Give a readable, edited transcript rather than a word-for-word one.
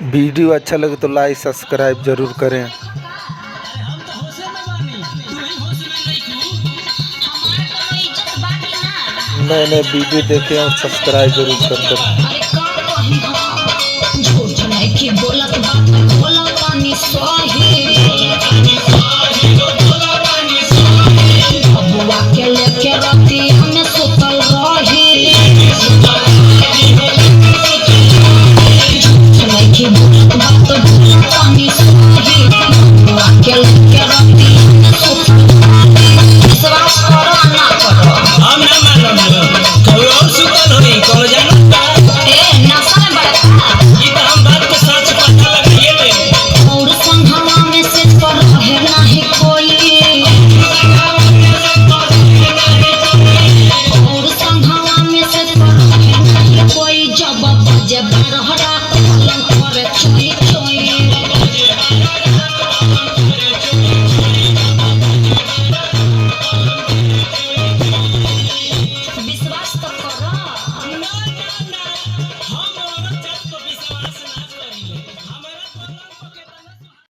Video अच्छा लगे तो लाइक सब्सक्राइब ज़रूर करें। नए नए वीडियो देखें और सब्सक्राइब जरूर कर दें।